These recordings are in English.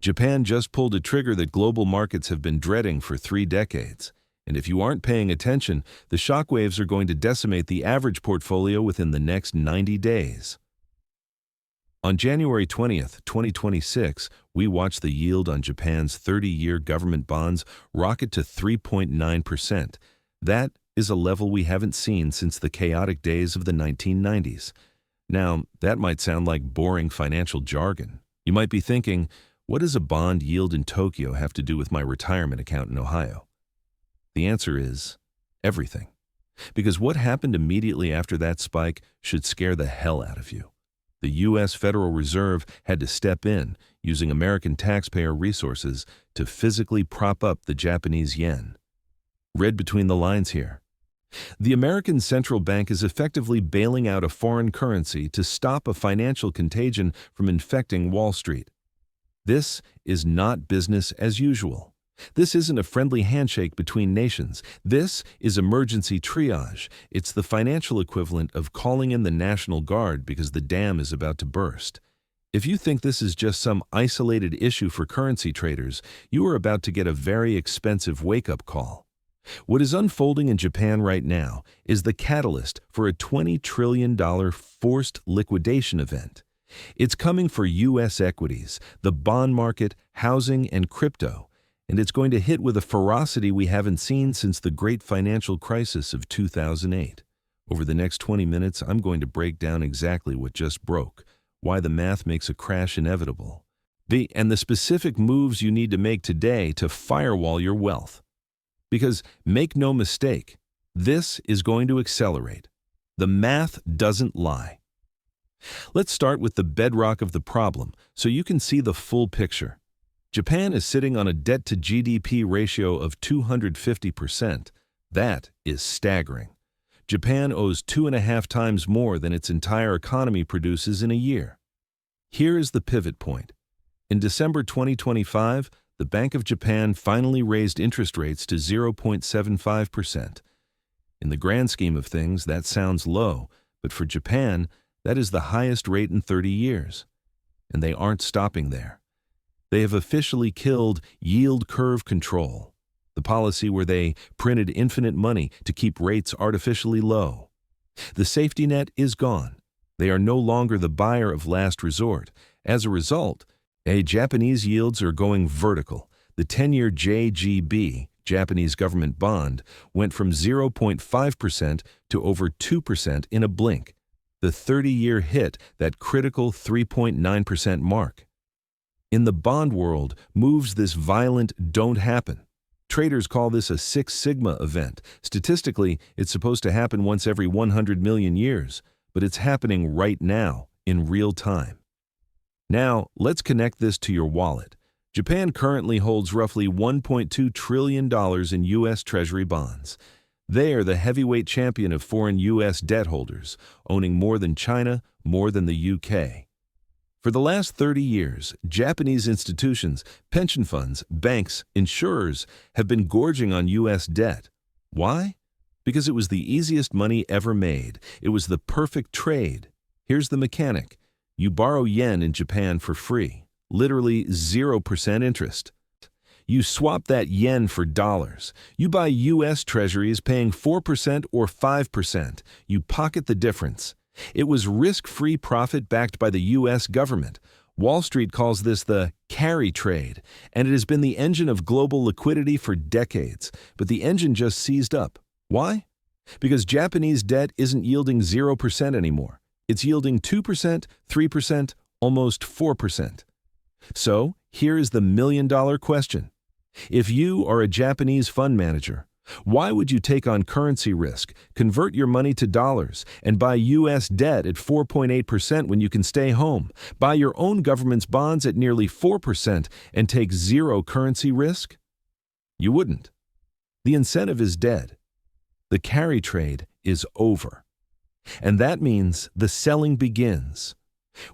Japan just pulled a trigger that global markets have been dreading for 3 decades. And if you aren't paying attention, the shockwaves are going to decimate the average portfolio within the next 90 days. On January 20th, 2026, we watched the yield on Japan's 30-year government bonds rocket to 3.9%. That is a level we haven't seen since the chaotic days of the 1990s. Now, that might sound like boring financial jargon. You might be thinking, what does a bond yield in Tokyo have to do with my retirement account in Ohio? The answer is everything. Because what happened immediately after that spike should scare the hell out of you. The U.S. Federal Reserve had to step in, using American taxpayer resources to physically prop up the Japanese yen. Read between the lines here. The American central bank is effectively bailing out a foreign currency to stop a financial contagion from infecting Wall Street. This is not business as usual. This isn't a friendly handshake between nations. This is emergency triage. It's the financial equivalent of calling in the National Guard because the dam is about to burst. If you think this is just some isolated issue for currency traders, you are about to get a very expensive wake-up call. What is unfolding in Japan right now is the catalyst for a $20 trillion forced liquidation event. It's coming for U.S. equities, the bond market, housing, and crypto. And it's going to hit with a ferocity we haven't seen since the great financial crisis of 2008. Over the next 20 minutes, I'm going to break down exactly what just broke, why the math makes a crash inevitable, and the specific moves you need to make today to firewall your wealth. Because make no mistake, this is going to accelerate. The math doesn't lie. Let's start with the bedrock of the problem so you can see the full picture. Japan is sitting on a debt-to-GDP ratio of 250%. That is staggering. Japan owes 2.5 times more than its entire economy produces in a year. Here is the pivot point. In December 2025, the Bank of Japan finally raised interest rates to 0.75%. In the grand scheme of things, that sounds low, but for Japan, that is the highest rate in 30 years. And they aren't stopping there. They have officially killed yield curve control, the policy where they printed infinite money to keep rates artificially low. The safety net is gone. They are no longer the buyer of last resort. As a result, Japanese yields are going vertical. The 10-year JGB, Japanese government bond, went from 0.5% to over 2% in a blink. The 30-year hit that critical 3.9% mark. In the bond world, moves this violent don't happen. Traders call this a Six Sigma event. Statistically, it's supposed to happen once every 100 million years, but it's happening right now, in real time. Now, let's connect this to your wallet. Japan currently holds roughly $1.2 trillion in U.S. Treasury bonds. They are the heavyweight champion of foreign U.S. debt holders, owning more than China, more than the U.K. For the last 30 years, Japanese institutions, pension funds, banks, insurers have been gorging on U.S. debt. Why? Because it was the easiest money ever made. It was the perfect trade. Here's the mechanic. You borrow yen in Japan for free, literally 0% interest. You swap that yen for dollars. You buy U.S. treasuries paying 4% or 5%. You pocket the difference. It was risk-free profit backed by the U.S. government. Wall Street calls this the carry trade, and it has been the engine of global liquidity for decades. But the engine just seized up. Why? Because Japanese debt isn't yielding 0% anymore. It's yielding 2%, 3%, almost 4%. So, here is the million-dollar question. If you are a Japanese fund manager, why would you take on currency risk, convert your money to dollars, and buy U.S. debt at 4.8% when you can stay home, buy your own government's bonds at nearly 4% and take zero currency risk? You wouldn't. The incentive is dead. The carry trade is over. And that means the selling begins.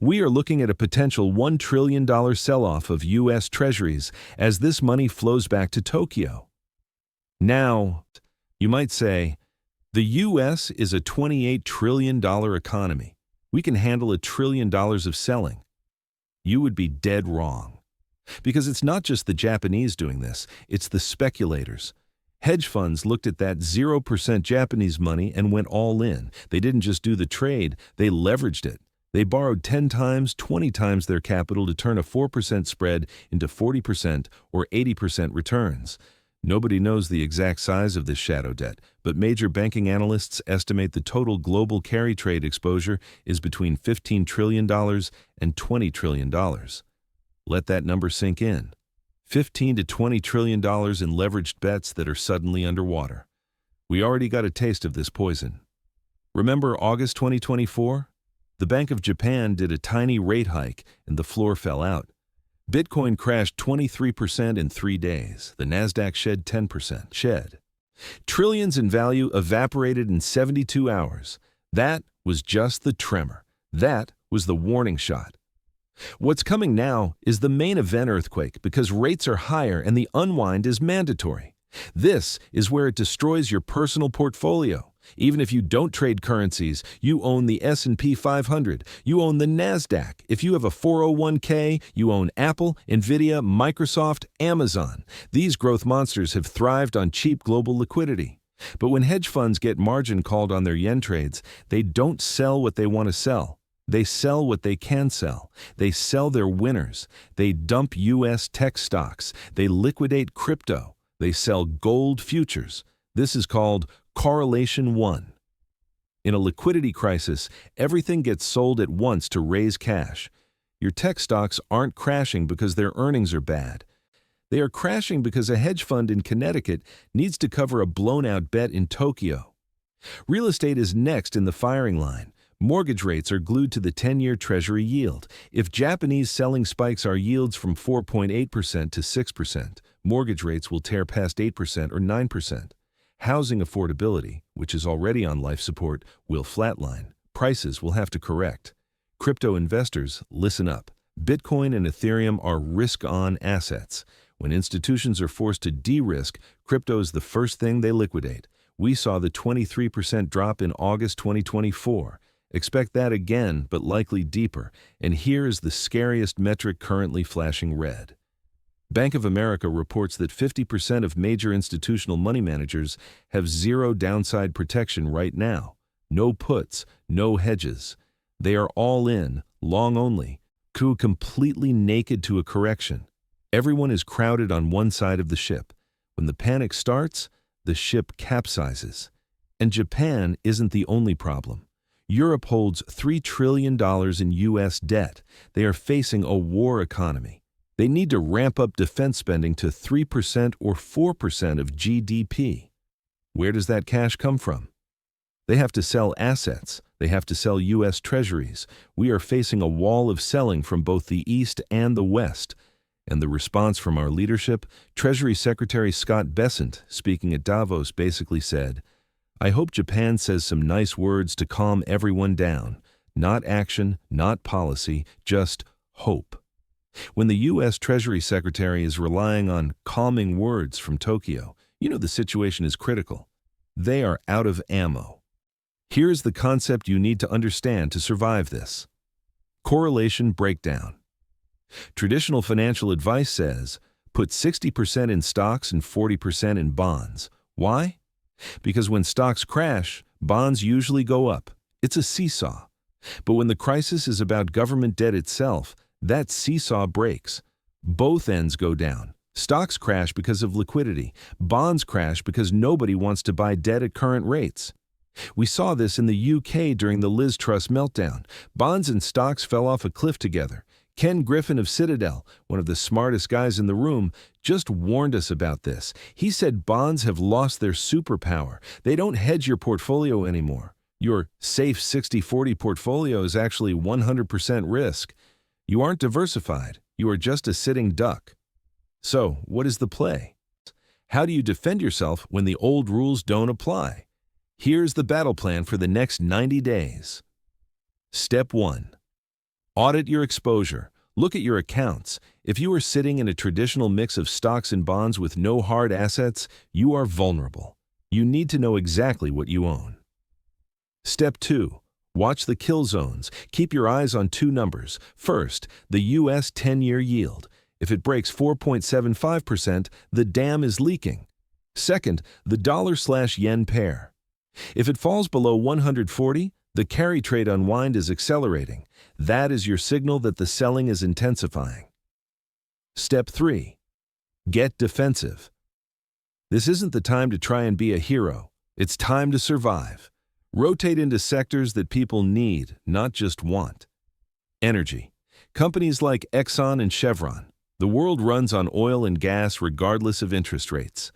We are looking at a potential $1 trillion sell-off of U.S. treasuries as this money flows back to Tokyo. Now, you might say, the U.S. is a $28 trillion economy. We can handle $1 trillion of selling. You would be dead wrong. Because it's not just the Japanese doing this, it's the speculators. Hedge funds looked at that 0% Japanese money and went all in. They didn't just do the trade, they leveraged it. They borrowed 10 times, 20 times their capital to turn a 4% spread into 40% or 80% returns. Nobody knows the exact size of this shadow debt, but major banking analysts estimate the total global carry trade exposure is between $15 trillion and $20 trillion. Let that number sink in. $15 to $20 trillion in leveraged bets that are suddenly underwater. We already got a taste of this poison. Remember August 2024? The Bank of Japan did a tiny rate hike and the floor fell out. Bitcoin crashed 23% in 3 days. The Nasdaq shed 10%. Trillions in value evaporated in 72 hours. That was just the tremor. That was the warning shot. What's coming now is the main event earthquake because rates are higher and the unwind is mandatory. This is where it destroys your personal portfolio. Even if you don't trade currencies, you own the S&P 500, you own the Nasdaq. If you have a 401k, you own Apple, Nvidia, Microsoft, Amazon. These growth monsters have thrived on cheap global liquidity. But when hedge funds get margin called on their yen trades, they don't sell what they want to sell. They sell what they can sell. They sell their winners. They dump U.S. tech stocks. They liquidate crypto. They sell gold futures. This is called correlation 1. In a liquidity crisis, everything gets sold at once to raise cash. Your tech stocks aren't crashing because their earnings are bad. They are crashing because a hedge fund in Connecticut needs to cover a blown-out bet in Tokyo. Real estate is next in the firing line. Mortgage rates are glued to the 10-year Treasury yield. If Japanese selling spikes our yields from 4.8% to 6%, mortgage rates will tear past 8% or 9%. Housing affordability, which is already on life support, will flatline. Prices will have to correct. Crypto investors, listen up. Bitcoin and Ethereum are risk-on assets. When institutions are forced to de-risk, crypto is the first thing they liquidate. We saw the 23% drop in August 2024. Expect that again, but likely deeper. And here is the scariest metric currently flashing red. Bank of America reports that 50% of major institutional money managers have zero downside protection right now. No puts, no hedges. They are all in, long only, completely naked to a correction. Everyone is crowded on one side of the ship. When the panic starts, the ship capsizes. And Japan isn't the only problem. Europe holds $3 trillion in U.S. debt. They are facing a war economy. They need to ramp up defense spending to 3% or 4% of GDP. Where does that cash come from? They have to sell assets. They have to sell U.S. treasuries. We are facing a wall of selling from both the East and the West. And the response from our leadership, Treasury Secretary Scott Bessent, speaking at Davos, basically said, "I hope Japan says some nice words to calm everyone down. Not action, not policy, just hope." When the U.S. Treasury Secretary is relying on calming words from Tokyo, you know the situation is critical. They are out of ammo. Here's the concept you need to understand to survive this. Correlation breakdown. Traditional financial advice says, put 60% in stocks and 40% in bonds. Why? Because when stocks crash, bonds usually go up. It's a seesaw. But when the crisis is about government debt itself, that seesaw breaks. Both ends go down. Stocks crash because of liquidity. Bonds crash because nobody wants to buy debt at current rates. We saw this in the UK during the Liz Truss meltdown. Bonds and stocks fell off a cliff together. Ken Griffin of Citadel, one of the smartest guys in the room, just warned us about this. He said bonds have lost their superpower. They don't hedge your portfolio anymore. Your safe 60-40 portfolio is actually 100% risk. You aren't diversified. You are just a sitting duck. So, what is the play? How do you defend yourself when the old rules don't apply? Here's the battle plan for the next 90 days. Step 1. Audit your exposure. Look at your accounts. If you are sitting in a traditional mix of stocks and bonds with no hard assets, you are vulnerable. You need to know exactly what you own. Step 2. Watch the kill zones. Keep your eyes on two numbers. First, the U.S. 10-year yield. If it breaks 4.75%, the dam is leaking. Second, the dollar/yen pair. If it falls below 140, the carry trade unwind is accelerating. That is your signal that the selling is intensifying. Step 3. Get defensive. This isn't the time to try and be a hero. It's time to survive. Rotate into sectors that people need, not just want. Energy. Companies like Exxon and Chevron. The world runs on oil and gas regardless of interest rates.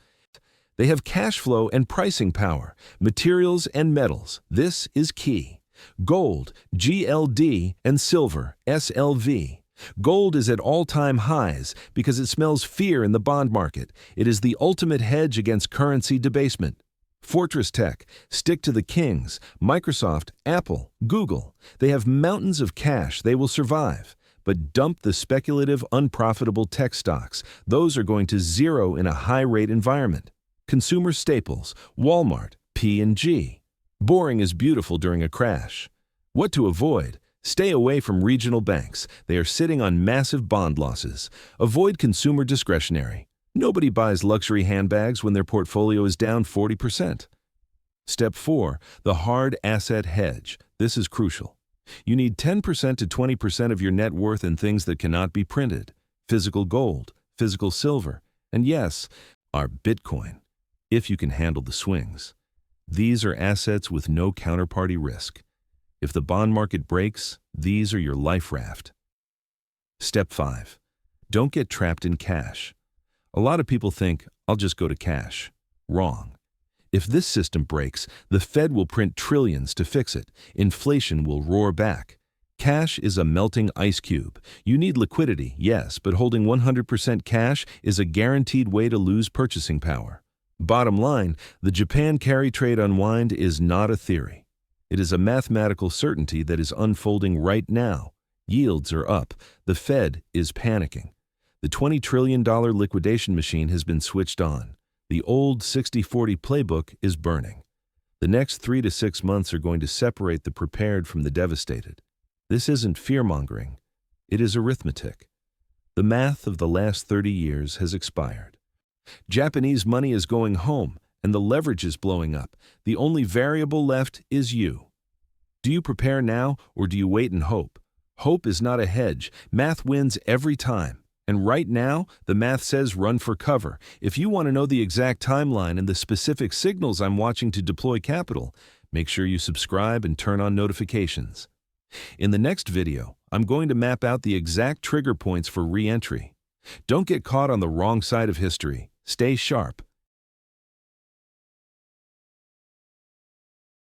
They have cash flow and pricing power, materials and metals. This is key. Gold, GLD, and silver, SLV. Gold is at all-time highs because it smells fear in the bond market. It is the ultimate hedge against currency debasement. Fortress Tech, stick to the kings. Microsoft, Apple, Google. They have mountains of cash. They will survive. But dump the speculative, unprofitable tech stocks. Those are going to zero in a high-rate environment. Consumer staples, Walmart, P&G. Boring is beautiful during a crash. What to avoid? Stay away from regional banks. They are sitting on massive bond losses. Avoid consumer discretionary. Nobody buys luxury handbags when their portfolio is down 40%. Step 4. The hard asset hedge. This is crucial. You need 10% to 20% of your net worth in things that cannot be printed. Physical gold, physical silver, and yes, our Bitcoin, if you can handle the swings. These are assets with no counterparty risk. If the bond market breaks, these are your life raft. Step 5. Don't get trapped in cash. A lot of people think, I'll just go to cash. Wrong. If this system breaks, the Fed will print trillions to fix it. Inflation will roar back. Cash is a melting ice cube. You need liquidity, yes, but holding 100% cash is a guaranteed way to lose purchasing power. Bottom line, the Japan carry trade unwind is not a theory. It is a mathematical certainty that is unfolding right now. Yields are up. The Fed is panicking. The $20 trillion liquidation machine has been switched on. The old 60-40 playbook is burning. The next 3 to 6 months are going to separate the prepared from the devastated. This isn't fear-mongering. It is arithmetic. The math of the last 30 years has expired. Japanese money is going home, and the leverage is blowing up. The only variable left is you. Do you prepare now, or do you wait and hope? Hope is not a hedge. Math wins every time. And right now, the math says run for cover. If you want to know the exact timeline and the specific signals I'm watching to deploy capital, make sure you subscribe and turn on notifications. In the next video, I'm going to map out the exact trigger points for re-entry. Don't get caught on the wrong side of history. Stay sharp.